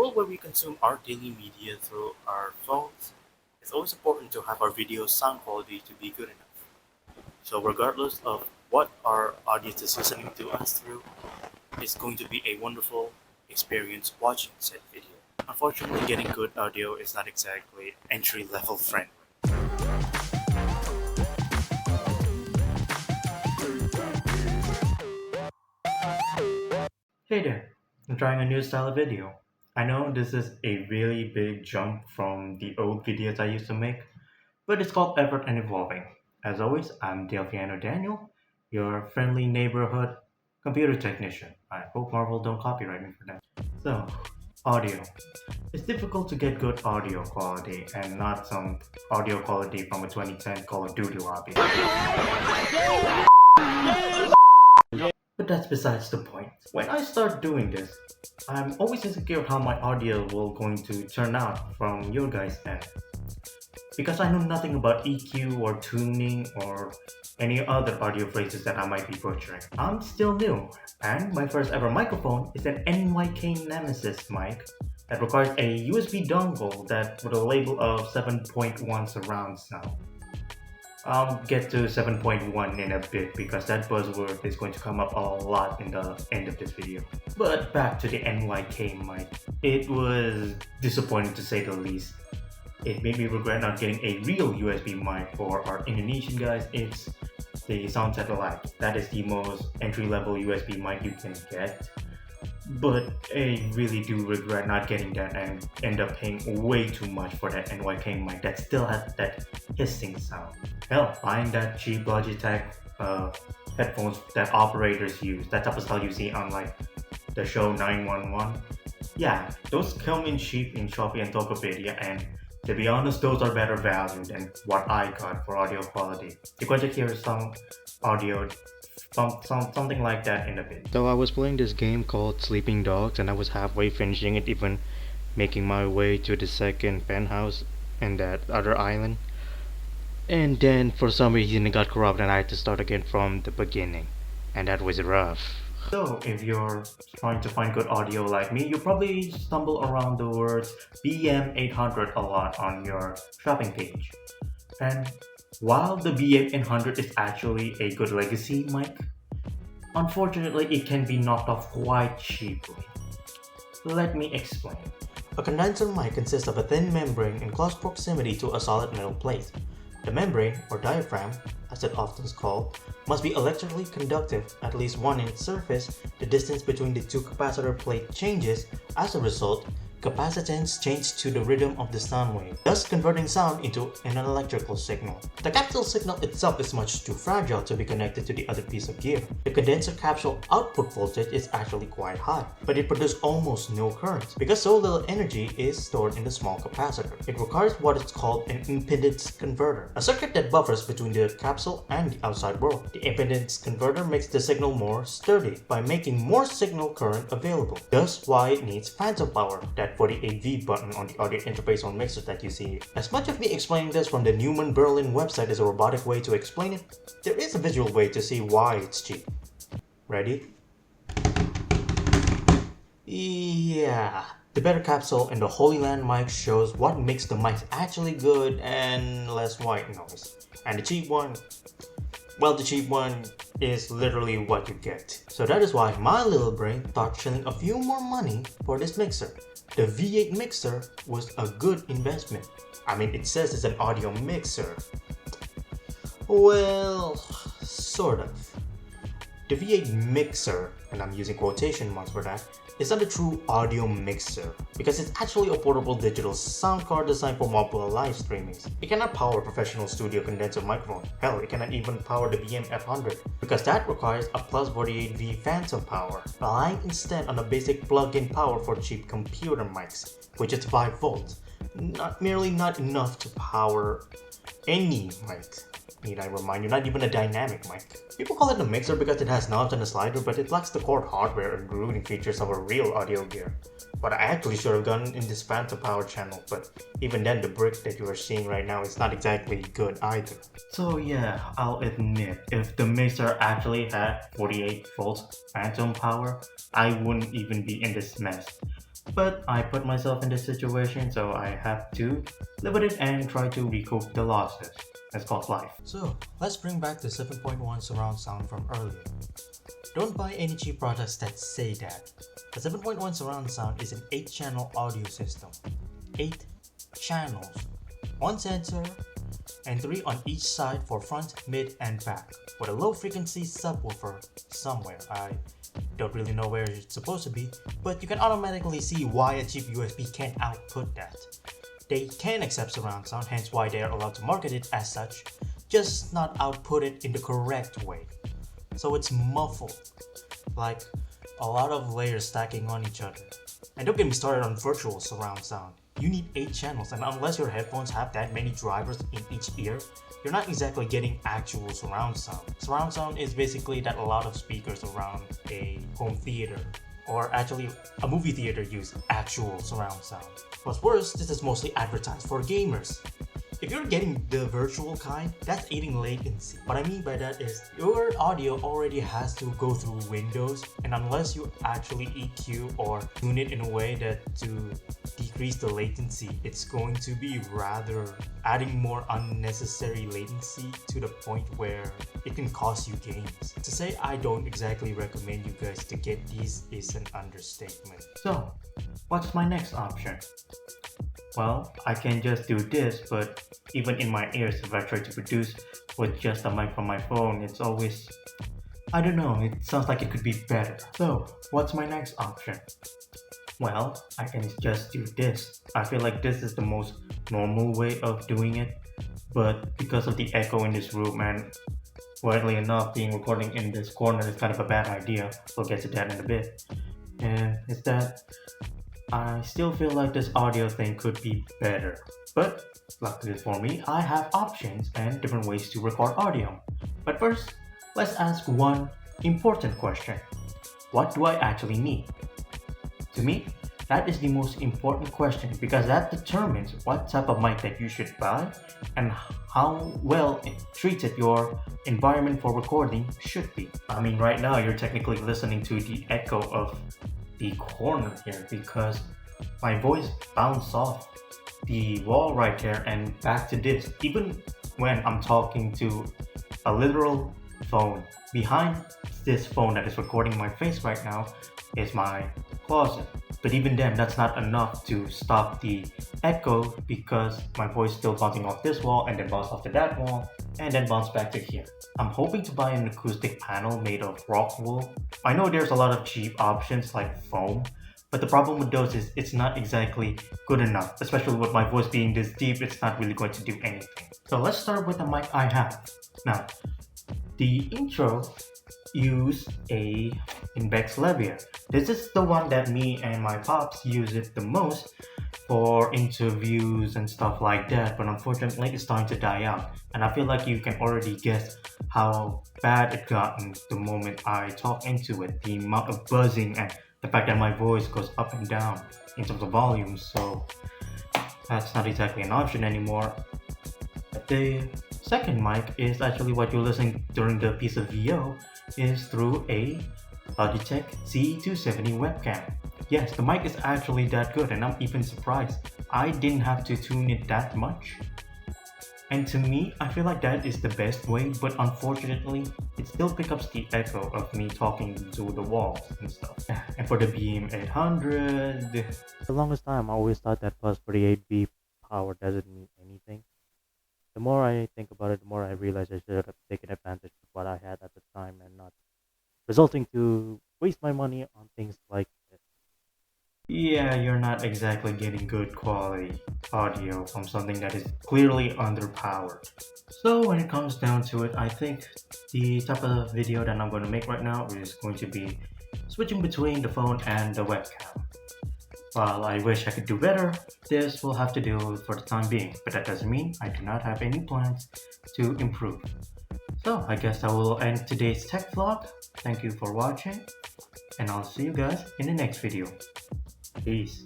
world where we consume our daily media through our phones, it's always important to have our video sound quality to be good enough. So regardless of what our audience is listening to us through, it's going to be a wonderful experience watching said video. Unfortunately, getting good audio is not exactly entry-level friendly. Hey there, I'm trying a new style of video. I know this is a really big jump from the old videos I used to make, but it's called effort and evolving. As always, I'm Delfiano Daniel, your friendly neighborhood computer technician. I hope Marvel don't copyright me for that. So, audio. It's difficult to get good audio quality and not some audio quality from a 2010 Call of Duty lobby. But that's besides the point. When I start doing this, I'm always insecure how my audio will going to turn out from your guys' end. Because I know nothing about EQ or tuning or any other audio phrases that I might be butchering. I'm still new, and my first ever microphone is an NYK Nemesis mic that requires a USB dongle that with a label of 7.1 surround sound. I'll get to 7.1 in a bit because that buzzword is going to come up a lot in the end of this video. But back to the NYK mic. It was disappointing to say the least. It made me regret not getting a real USB mic for our Indonesian guys. It's the Sound Satellite. That is the most entry-level USB mic you can get. But I really do regret not getting that and end up paying way too much for that NYK mic that still has that hissing sound. Hell, buying that cheap Logitech headphones that operators use, that type of style you see on like the show 911. Yeah, those come in cheap in Shopee and Tokopedia, and to be honest, those are better value than what I got for audio quality. You're going to hear some audio something like that in a bit. So I was playing this game called Sleeping Dogs and I was halfway finishing it, even making my way to the second penthouse in that other island. And then for some reason it got corrupted and I had to start again from the beginning. And that was rough. So if you're trying to find good audio like me, you probably stumble around the words BM800 a lot on your shopping page. And while the BM800 is actually a good legacy mic, unfortunately it can be knocked off quite cheaply. Let me explain. A condenser mic consists of a thin membrane in close proximity to a solid metal plate. The membrane, or diaphragm, as it often is called, must be electrically conductive at least 1 inch surface. The distance between the two capacitor plate changes. As a result, capacitance changes to the rhythm of the sound wave, thus converting sound into an electrical signal. The capsule signal itself is much too fragile to be connected to the other piece of gear. The condenser capsule output voltage is actually quite high, but it produces almost no current because so little energy is stored in the small capacitor. It requires what is called an impedance converter, a circuit that buffers between the capsule and the outside world. The impedance converter makes the signal more sturdy by making more signal current available, thus why it needs phantom power, that 48V button on the audio interface on mixers that you see. As much of me explaining this from the Newman Berlin website is a robotic way to explain it, there is a visual way to see why it's cheap. Ready? Yeah. The better capsule and the Holy Land mic shows what makes the mics actually good and less white noise. And the cheap one, well, the cheap one is literally what you get. So that is why my little brain thought shelling a few more money for this mixer. The V8 mixer was a good investment. I mean, it says it's an audio mixer. Well, sort of. The V8 mixer, and I'm using quotation marks for that, is not a true audio mixer because it's actually a portable digital sound card designed for mobile live streamings. It cannot power a professional studio condenser microphone. Hell, it cannot even power the BM-F100 because that requires a plus 48V phantom power, relying instead on a basic plug-in power for cheap computer mics, which is 5 volts. Not enough to power any mic. Need I remind you, not even a dynamic mic. People call it a mixer because it has knobs and a slider, but it lacks the core hardware and routing features of a real audio gear. But I actually should have gone in this phantom power channel, but even then the brick that you are seeing right now is not exactly good either. So yeah, I'll admit, if the mixer actually had 48 volts phantom power, I wouldn't even be in this mess. But I put myself in this situation, so I have to live with it and try to recoup the losses. That's called life. So, let's bring back the 7.1 surround sound from earlier. Don't buy any cheap products that say that. The 7.1 surround sound is an 8-channel audio system. 8 channels. 1 sensor, and 3 on each side for front, mid, and back, with a low frequency subwoofer somewhere. I don't really know where it's supposed to be, but you can automatically see why a cheap USB can't output that. They can accept surround sound, hence why they are allowed to market it as such, just not output it in the correct way. So it's muffled, like a lot of layers stacking on each other. And don't get me started on virtual surround sound. You need 8 channels, and unless your headphones have that many drivers in each ear, you're not exactly getting actual surround sound. Surround sound is basically that a lot of speakers around a home theater, or actually a movie theater, use actual surround sound. What's worse, this is mostly advertised for gamers. If you're getting the virtual kind, that's aiding latency. What I mean by that is your audio already has to go through Windows, and unless you actually EQ or tune it in a way that to decrease the latency, it's going to be rather adding more unnecessary latency to the point where it can cost you games. To say I don't exactly recommend you guys to get these is an understatement. So, what's my next option? Well, I can just do this, but even in my ears, if I try to produce with just a mic from my phone, it's always, I don't know, it sounds like it could be better. So, what's my next option? Well, I can just do this. I feel like this is the most normal way of doing it, but because of the echo in this room, and widely enough, being recording in this corner is kind of a bad idea. We'll get to that in a bit. And it's that I still feel like this audio thing could be better, but luckily for me, I have options and different ways to record audio. But first, let's ask one important question. What do I actually need? To me, that is the most important question because that determines what type of mic that you should buy and how well treated your environment for recording should be. I mean, right now you're technically listening to the echo of the corner here because my voice bounced off the wall right here and back to this. Even when I'm talking to a literal phone, behind this phone that is recording my face right now is my closet. But even then, that's not enough to stop the echo because my voice still bouncing off this wall and then bounce off to that wall and then bounce back to here. I'm hoping to buy an acoustic panel made of rock wool. I know there's a lot of cheap options like foam, but the problem with those is it's not exactly good enough, especially with my voice being this deep, it's not really going to do anything. So let's start with the mic I have. Now, the intro use a Invex Lavalier. This is the one that me and my pops use it the most for interviews and stuff like that, but unfortunately it's starting to die out. And I feel like you can already guess how bad it gotten the moment I talk into it. The amount of buzzing and the fact that my voice goes up and down in terms of volume, so that's not exactly an option anymore. The second mic is actually what you're listening during the piece of VO is through a Logitech C270 webcam. Yes, the mic is actually that good and I'm even surprised. I didn't have to tune it that much. And to me, I feel like that is the best way, but unfortunately, it still picks up the echo of me talking to the walls and stuff. And for the BM800... For the longest time, I always thought that plus 48B power doesn't mean anything. The more I think about it, the more I realize I should have taken advantage of what I had at the time and not resulting to waste my money on things like this. Yeah, you're not exactly getting good quality audio from something that is clearly underpowered. So when it comes down to it, I think the type of video that I'm going to make right now is going to be switching between the phone and the webcam. While I wish I could do better, this will have to do for the time being, but that doesn't mean I do not have any plans to improve. So I guess I will end today's tech vlog. Thank you for watching, and I'll see you guys in the next video. Peace.